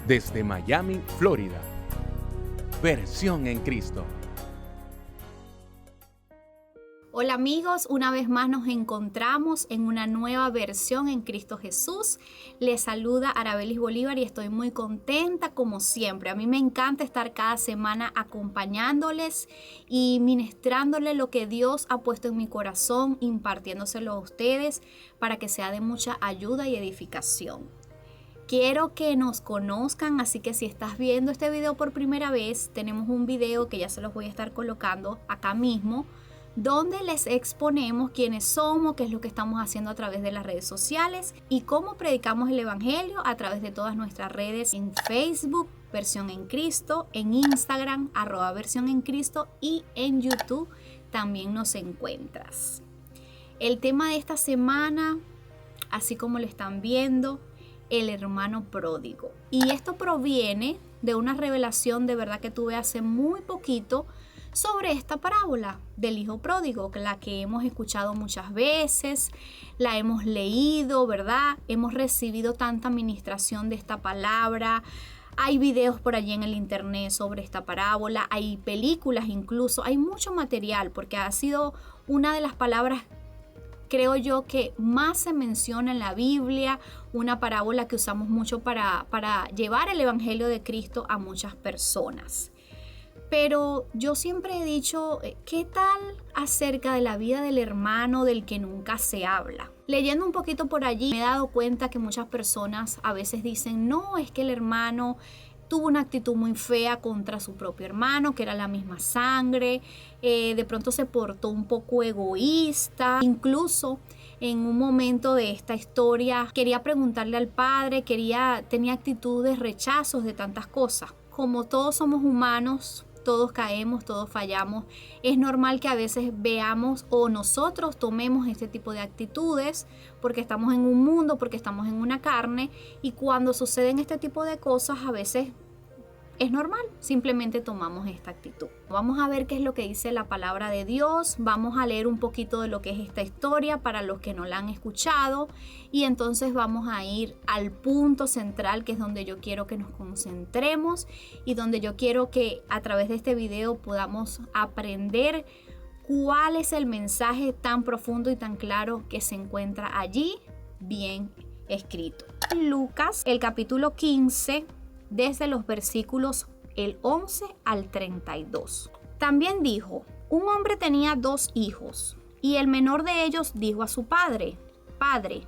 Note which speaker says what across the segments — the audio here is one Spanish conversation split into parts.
Speaker 1: desde Miami, Florida. Versión en Cristo.
Speaker 2: Hola amigos, una vez más nos encontramos en una nueva versión en Cristo Jesús. Les saluda Arabelis Bolívar y estoy muy contenta como siempre. A mí me encanta estar cada semana acompañándoles y ministrándoles lo que Dios ha puesto en mi corazón, impartiéndoselo a ustedes para que sea de mucha ayuda y edificación. Quiero que nos conozcan, así que si estás viendo este video por primera vez, tenemos un video que ya se los voy a estar colocando acá mismo, donde les exponemos quiénes somos, qué es lo que estamos haciendo a través de las redes sociales y cómo predicamos el Evangelio a través de todas nuestras redes en Facebook, Versión en Cristo, en Instagram, @Versión en Cristo y en YouTube también nos encuentras. El tema de esta semana, así como lo están viendo, el hermano pródigo. Y esto proviene de una revelación de verdad que tuve hace muy poquito sobre esta parábola del hijo pródigo, la que hemos escuchado muchas veces, la hemos leído, ¿verdad? Hemos recibido tanta administración de esta palabra. Hay videos por allí en el internet sobre esta parábola, hay películas incluso, hay mucho material porque ha sido una de las palabras, creo yo, que más se menciona en la Biblia, una parábola que usamos mucho para llevar el Evangelio de Cristo a muchas personas. Pero yo siempre he dicho, ¿qué tal acerca de la vida del hermano del que nunca se habla? Leyendo un poquito por allí me he dado cuenta que muchas personas a veces dicen, no, es que el hermano tuvo una actitud muy fea contra su propio hermano, que era la misma sangre, de pronto se portó un poco egoísta, incluso en un momento de esta historia quería preguntarle al padre, tenía actitudes, rechazos de tantas cosas. Como todos somos humanos, todos caemos, todos fallamos. Es normal que a veces veamos o nosotros tomemos este tipo de actitudes porque estamos en un mundo, porque estamos en una carne y cuando suceden este tipo de cosas a veces es normal, simplemente tomamos esta actitud. Vamos a ver qué es lo que dice la palabra de Dios, vamos a leer un poquito de lo que es esta historia para los que no la han escuchado y entonces vamos a ir al punto central, que es donde yo quiero que nos concentremos y donde yo quiero que a través de este video podamos aprender cuál es el mensaje tan profundo y tan claro que se encuentra allí bien escrito. Lucas, el capítulo 15, desde los versículos el 11 al 32. También dijo, un hombre tenía 2 hijos, y el menor de ellos dijo a su padre, Padre,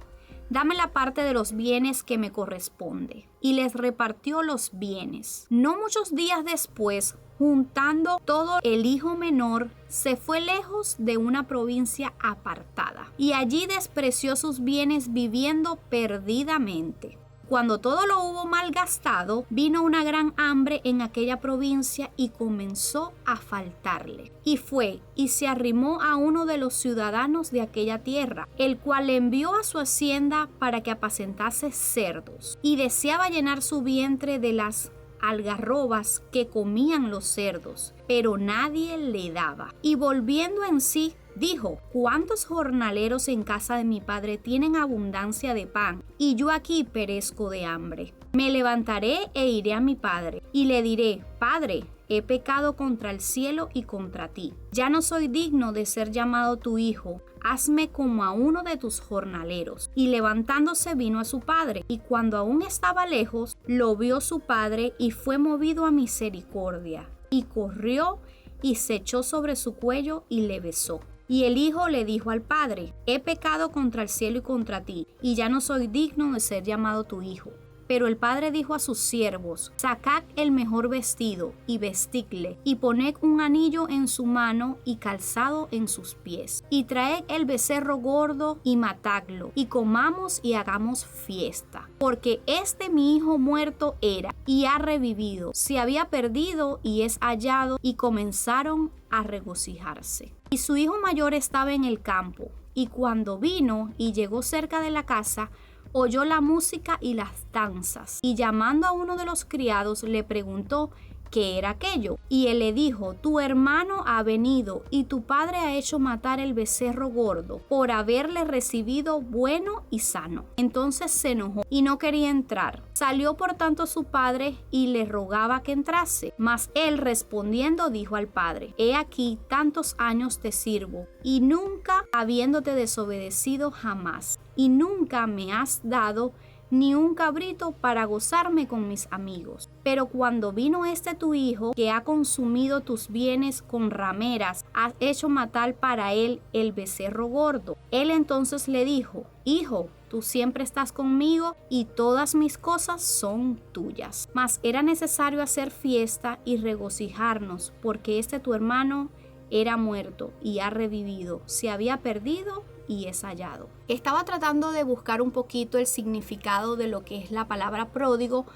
Speaker 2: dame la parte de los bienes que me corresponde. Y les repartió los bienes. No muchos días después, juntando todo, el hijo menor se fue lejos de una provincia apartada, y allí despreció sus bienes viviendo perdidamente. Cuando todo lo hubo malgastado, vino una gran hambre en aquella provincia y comenzó a faltarle. Y fue y se arrimó a uno de los ciudadanos de aquella tierra, el cual le envió a su hacienda para que apacentase cerdos. Y deseaba llenar su vientre de las algarrobas que comían los cerdos, pero nadie le daba. Y volviendo en sí, dijo, ¿cuántos jornaleros en casa de mi padre tienen abundancia de pan? Y yo aquí perezco de hambre. Me levantaré e iré a mi padre, y le diré, Padre, he pecado contra el cielo y contra ti. Ya no soy digno de ser llamado tu hijo. Hazme como a uno de tus jornaleros. Y levantándose vino a su padre, y cuando aún estaba lejos, lo vio su padre y fue movido a misericordia. Y corrió y se echó sobre su cuello y le besó. Y el hijo le dijo al padre, he pecado contra el cielo y contra ti, y ya no soy digno de ser llamado tu hijo. Pero el padre dijo a sus siervos, sacad el mejor vestido y vestidle, y poned un anillo en su mano y calzado en sus pies. Y traed el becerro gordo y matadlo, y comamos y hagamos fiesta. Porque este mi hijo muerto era, y ha revivido, se había perdido y es hallado, y comenzaron a regocijarse. Y su hijo mayor estaba en el campo, y cuando vino y llegó cerca de la casa, oyó la música y las danzas, y llamando a uno de los criados le preguntó qué era aquello. Y él le dijo: tu hermano ha venido y tu padre ha hecho matar el becerro gordo por haberle recibido bueno y sano. Entonces se enojó y no quería entrar. Salió por tanto su padre y le rogaba que entrase. Mas él respondiendo dijo al padre: he aquí tantos años te sirvo y nunca habiéndote desobedecido jamás, y nunca me has dado ni un cabrito para gozarme con mis amigos. Pero cuando vino tu hijo, que ha consumido tus bienes con rameras, has hecho matar para él el becerro gordo. Él entonces le dijo: hijo, tú siempre estás conmigo y todas mis cosas son tuyas. Mas era necesario hacer fiesta y regocijarnos, porque tu hermano era muerto y ha revivido, se había perdido y es hallado. Estaba tratando de buscar un poquito el significado de lo que es la palabra pródigo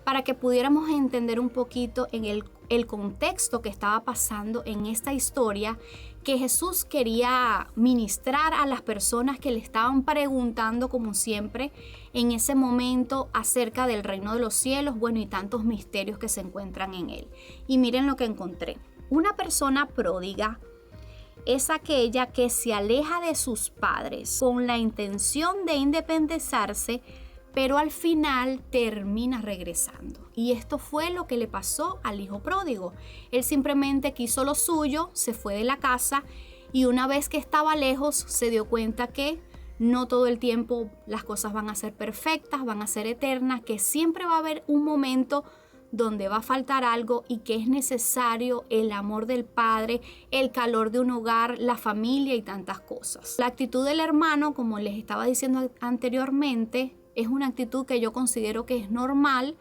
Speaker 2: para que pudiéramos entender un poquito en el contexto que estaba pasando en esta historia que Jesús quería ministrar a las personas que le estaban preguntando, como siempre, en ese momento acerca del reino de los cielos, bueno, y tantos misterios que se encuentran en él. Y miren lo que encontré. Una persona pródiga es aquella que se aleja de sus padres con la intención de independizarse, pero al final termina regresando. Y esto fue lo que le pasó al hijo pródigo. Él simplemente quiso lo suyo, se fue de la casa y una vez que estaba lejos se dio cuenta que no todo el tiempo las cosas van a ser perfectas, van a ser eternas, que siempre va a haber un momento donde va a faltar algo y que es necesario el amor del padre, el calor de un hogar, la familia y tantas cosas. La actitud del hermano, como les estaba diciendo anteriormente, es una actitud que yo considero que es normal,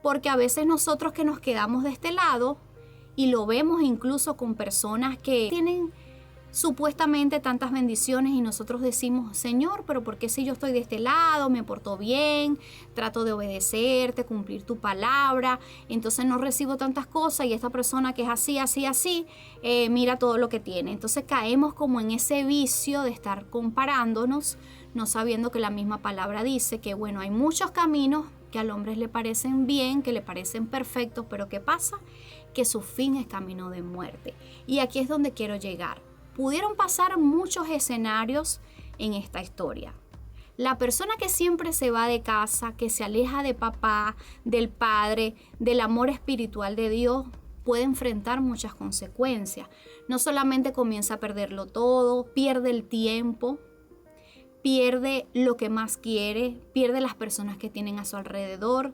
Speaker 2: porque a veces nosotros que nos quedamos de este lado y lo vemos incluso con personas que tienen supuestamente tantas bendiciones y nosotros decimos: Señor, pero ¿por qué si yo estoy de este lado, me porto bien, trato de obedecerte, cumplir tu palabra, entonces no recibo tantas cosas y esta persona que es así, mira todo lo que tiene? Entonces caemos como en ese vicio de estar comparándonos, no sabiendo que la misma palabra dice que bueno, hay muchos caminos que al hombre le parecen bien, que le parecen perfectos, pero ¿qué pasa? Que su fin es camino de muerte. Y aquí es donde quiero llegar. Pudieron pasar muchos escenarios en esta historia. La persona que siempre se va de casa, que se aleja de papá, del padre, del amor espiritual de Dios, puede enfrentar muchas consecuencias. No solamente comienza a perderlo todo, pierde el tiempo, pierde lo que más quiere, pierde las personas que tienen a su alrededor.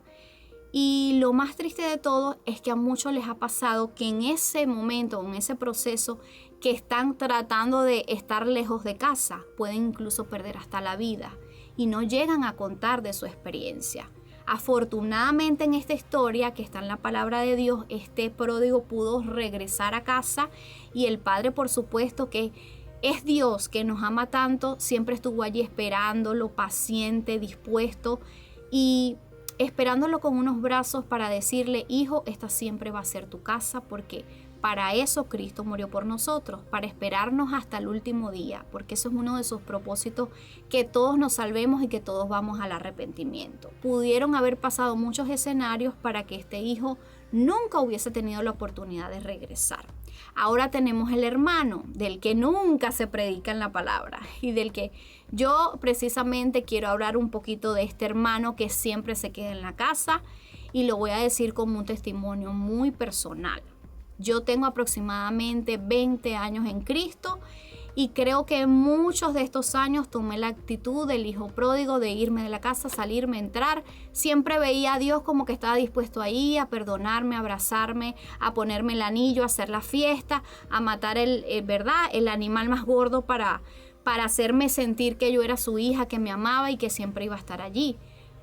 Speaker 2: Y lo más triste de todo es que a muchos les ha pasado que en ese momento, en ese proceso que están tratando de estar lejos de casa, pueden incluso perder hasta la vida y no llegan a contar de su experiencia. Afortunadamente en esta historia que está en la palabra de Dios, este pródigo pudo regresar a casa y el padre, por supuesto que es Dios que nos ama tanto, siempre estuvo allí esperándolo, paciente, dispuesto y esperándolo con unos brazos para decirle: hijo, esta siempre va a ser tu casa, porque para eso Cristo murió por nosotros, para esperarnos hasta el último día, porque eso es uno de sus propósitos, que todos nos salvemos y que todos vamos al arrepentimiento. Pudieron haber pasado muchos escenarios para que este hijo nunca hubiese tenido la oportunidad de regresar. Ahora tenemos el hermano, del que nunca se predica en la palabra y del que yo precisamente quiero hablar un poquito, de este hermano que siempre se queda en la casa, y lo voy a decir como un testimonio muy personal. Yo tengo aproximadamente 20 años en Cristo y creo que en muchos de estos años tomé la actitud del hijo pródigo de irme de la casa, salirme, entrar. Siempre veía a Dios como que estaba dispuesto ahí a perdonarme, a abrazarme, a ponerme el anillo, a hacer la fiesta, a matar el animal más gordo para hacerme sentir que yo era su hija, que me amaba y que siempre iba a estar allí.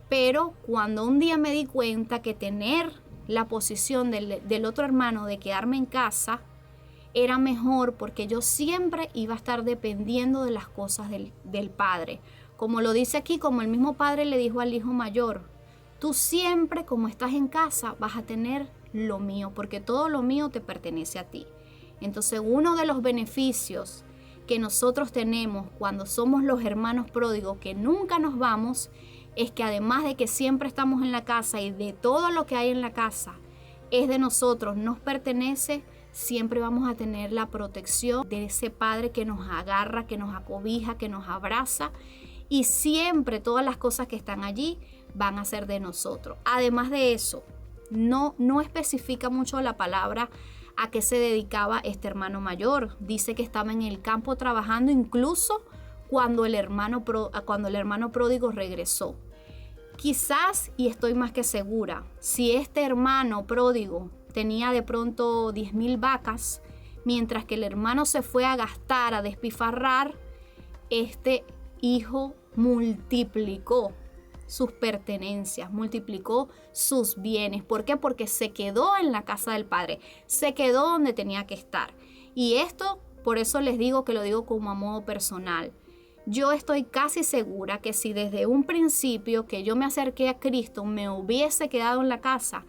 Speaker 2: Pero cuando un día me di cuenta que tener la posición del otro hermano de quedarme en casa era mejor, porque yo siempre iba a estar dependiendo de las cosas del padre. Como lo dice aquí, como el mismo padre le dijo al hijo mayor: tú siempre, como estás en casa, vas a tener lo mío, porque todo lo mío te pertenece a ti. Entonces, uno de los beneficios que nosotros tenemos cuando somos los hermanos pródigos, que nunca nos vamos, es que además de que siempre estamos en la casa y de todo lo que hay en la casa, es de nosotros, nos pertenece, siempre vamos a tener la protección de ese Padre que nos agarra, que nos acobija, que nos abraza, y siempre todas las cosas que están allí van a ser de nosotros. Además de eso, no especifica mucho la palabra a qué se dedicaba este hermano mayor. Dice que estaba en el campo trabajando incluso cuando el hermano pródigo regresó. Quizás, y estoy más que segura, si este hermano pródigo tenía de pronto 10,000 vacas, mientras que el hermano se fue a gastar, a despifarrar, este hijo multiplicó sus pertenencias, multiplicó sus bienes. ¿Por qué? Porque se quedó en la casa del Padre, se quedó donde tenía que estar. Y esto, por eso les digo que lo digo como a modo personal. Yo estoy casi segura que si desde un principio que yo me acerqué a Cristo me hubiese quedado en la casa,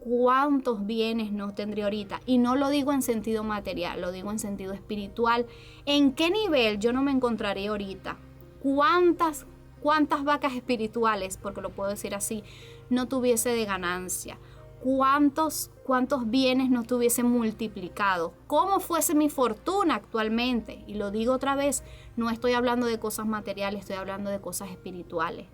Speaker 2: ¿cuántos bienes no tendría ahorita? Y no lo digo en sentido material, lo digo en sentido espiritual. ¿En qué nivel yo no me encontraría ahorita? ¿Cuántas vacas espirituales, porque lo puedo decir así, no tuviese de ganancia? ¿Cuántos bienes no tuviesen multiplicado? ¿Cómo fuese mi fortuna actualmente? Y lo digo otra vez, no estoy hablando de cosas materiales, estoy hablando de cosas espirituales.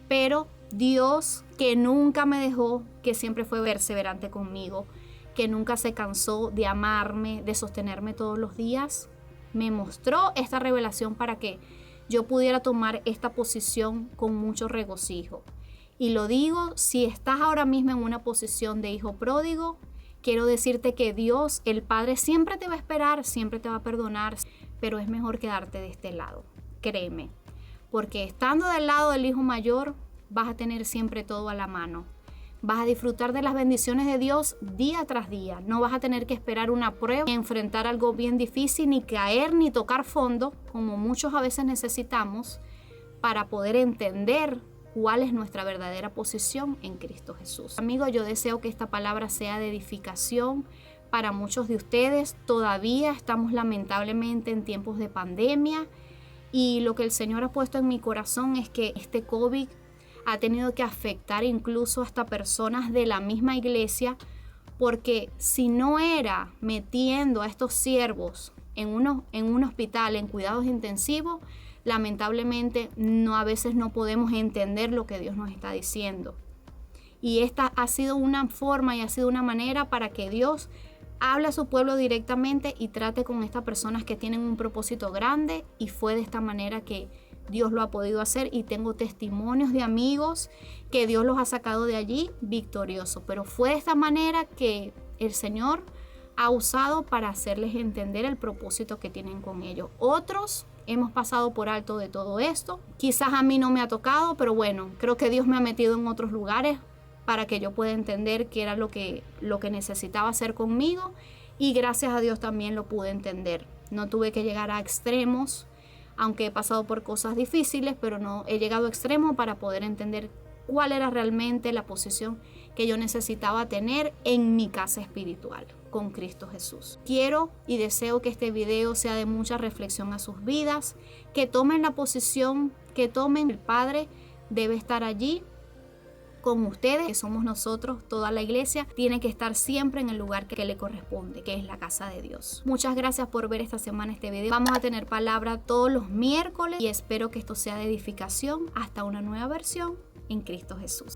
Speaker 2: Pero Dios, que nunca me dejó, que siempre fue perseverante conmigo, que nunca se cansó de amarme, de sostenerme todos los días, me mostró esta revelación para que yo pudiera tomar esta posición con mucho regocijo. Y lo digo, si estás ahora mismo en una posición de hijo pródigo, quiero decirte que Dios, el Padre, siempre te va a esperar, siempre te va a perdonar, pero es mejor quedarte de este lado, créeme. Porque estando del lado del hijo mayor, vas a tener siempre todo a la mano. Vas a disfrutar de las bendiciones de Dios día tras día. No vas a tener que esperar una prueba, ni enfrentar algo bien difícil, ni caer, ni tocar fondo, como muchos a veces necesitamos, para poder entender cuál es nuestra verdadera posición en Cristo Jesús. Amigos, yo deseo que esta palabra sea de edificación para muchos de ustedes. Todavía estamos lamentablemente en tiempos de pandemia y lo que el Señor ha puesto en mi corazón es que este COVID ha tenido que afectar incluso hasta personas de la misma iglesia, porque si no era metiendo a estos siervos en un hospital, en cuidados intensivos, lamentablemente a veces no podemos entender lo que Dios nos está diciendo. Y esta ha sido una forma y ha sido una manera para que Dios hable a su pueblo directamente y trate con estas personas que tienen un propósito grande, y fue de esta manera que Dios lo ha podido hacer, y tengo testimonios de amigos que Dios los ha sacado de allí victoriosos. Pero fue de esta manera que el Señor ha usado para hacerles entender el propósito que tienen con ellos. Otros hemos pasado por alto de todo esto. Quizás a mí no me ha tocado, pero bueno, creo que Dios me ha metido en otros lugares para que yo pueda entender qué era lo que necesitaba hacer conmigo, y gracias a Dios también lo pude entender. No tuve que llegar a extremos, aunque he pasado por cosas difíciles, pero no he llegado a extremo para poder entender cuál era realmente la posición que yo necesitaba tener en mi casa espiritual con Cristo Jesús. Quiero y deseo que este video sea de mucha reflexión a sus vidas, que tomen la posición que tomen. El Padre debe estar allí con ustedes, que somos nosotros, toda la iglesia, tiene que estar siempre en el lugar que le corresponde, que es la casa de Dios. Muchas gracias por ver esta semana este video. Vamos a tener palabra todos los miércoles y espero que esto sea de edificación hasta una nueva versión en Cristo Jesús.